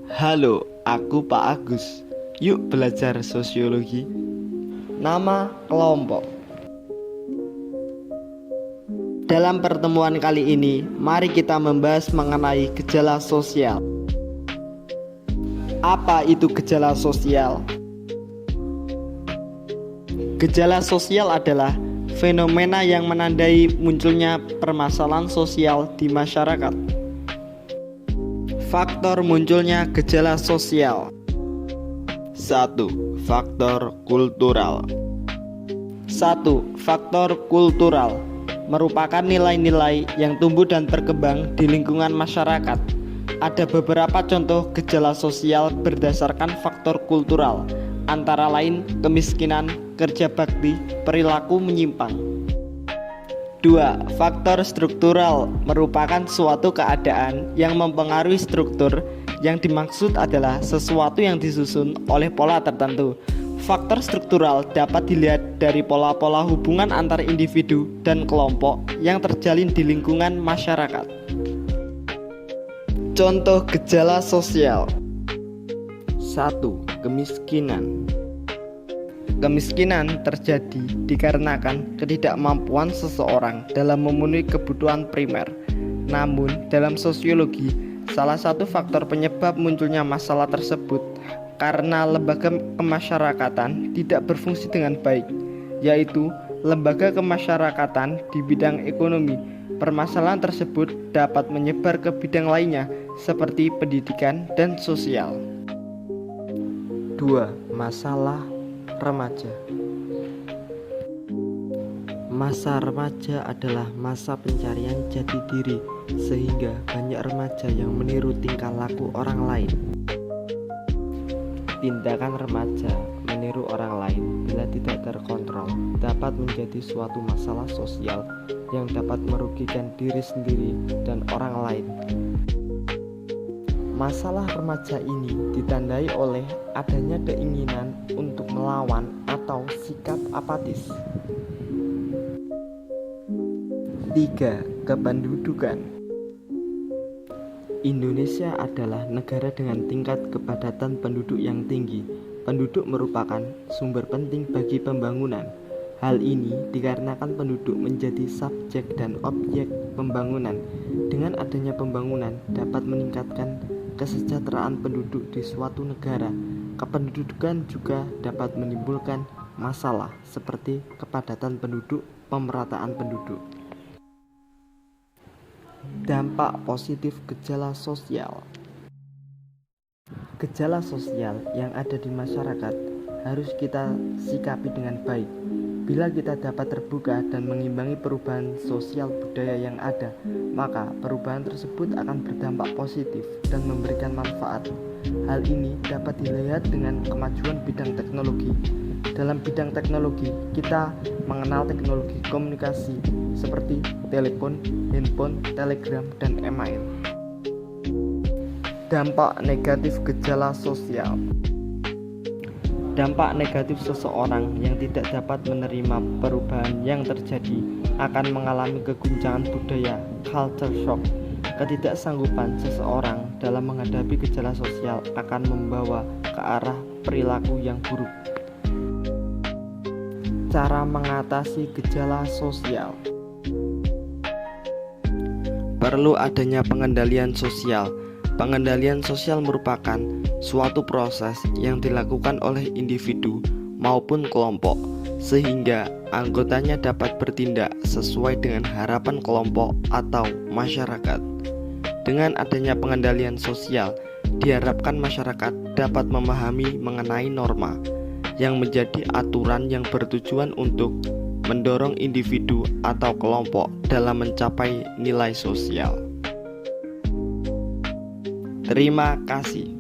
Halo, aku Pak Agus. Yuk belajar sosiologi. Nama kelompok. Dalam pertemuan kali ini, mari kita membahas mengenai gejala sosial. Apa itu gejala sosial? Gejala sosial adalah fenomena yang menandai munculnya permasalahan sosial di masyarakat. Faktor munculnya gejala sosial. 1. Faktor kultural. 1. Faktor kultural merupakan nilai-nilai yang tumbuh dan berkembang di lingkungan masyarakat. Ada beberapa contoh gejala sosial berdasarkan faktor kultural, antara lain kemiskinan, kerja bakti, perilaku menyimpang. 2. Faktor struktural merupakan suatu keadaan yang mempengaruhi struktur. Yang dimaksud adalah sesuatu yang disusun oleh pola tertentu. Faktor struktural dapat dilihat dari pola-pola hubungan antar individu dan kelompok yang terjalin di lingkungan masyarakat. Contoh gejala sosial. 1. Kemiskinan. Kemiskinan terjadi dikarenakan ketidakmampuan seseorang dalam memenuhi kebutuhan primer. Namun, dalam sosiologi, salah satu faktor penyebab munculnya masalah tersebut karena lembaga kemasyarakatan tidak berfungsi dengan baik, yaitu lembaga kemasyarakatan di bidang ekonomi. Permasalahan tersebut dapat menyebar ke bidang lainnya seperti pendidikan dan sosial. 2. Masalah remaja. Masa remaja adalah masa pencarian jati diri, sehingga banyak remaja yang meniru tingkah laku orang lain. Tindakan remaja meniru orang lain bila tidak terkontrol dapat menjadi suatu masalah sosial yang dapat merugikan diri sendiri dan orang lain. Masalah remaja ini ditandai oleh adanya keinginan untuk melawan atau sikap apatis. 3. Kependudukan. Indonesia adalah negara dengan tingkat kepadatan penduduk yang tinggi. Penduduk merupakan sumber penting bagi pembangunan. Hal ini dikarenakan penduduk menjadi subjek dan objek pembangunan. Dengan adanya pembangunan dapat meningkatkan kesejahteraan penduduk di suatu negara. Kependudukan juga dapat menimbulkan masalah seperti kepadatan penduduk, pemerataan penduduk. Dampak positif gejala sosial. Gejala sosial yang ada di masyarakat harus kita sikapi dengan baik. Bila kita dapat terbuka dan mengimbangi perubahan sosial budaya yang ada, maka perubahan tersebut akan berdampak positif dan memberikan manfaat. Hal ini dapat dilihat dengan kemajuan bidang teknologi. Dalam bidang teknologi, kita mengenal teknologi komunikasi seperti telepon, handphone, telegram, dan email. Dampak negatif gejala sosial. Dampak negatif seseorang yang tidak dapat menerima perubahan yang terjadi akan mengalami keguncangan budaya, culture shock. Ketidaksanggupan seseorang dalam menghadapi gejala sosial akan membawa ke arah perilaku yang buruk. Cara mengatasi gejala sosial. Perlu adanya pengendalian sosial. Pengendalian sosial merupakan suatu proses yang dilakukan oleh individu maupun kelompok, sehingga anggotanya dapat bertindak sesuai dengan harapan kelompok atau masyarakat. Dengan adanya pengendalian sosial, diharapkan masyarakat dapat memahami mengenai norma yang menjadi aturan yang bertujuan untuk mendorong individu atau kelompok dalam mencapai nilai sosial. Terima kasih.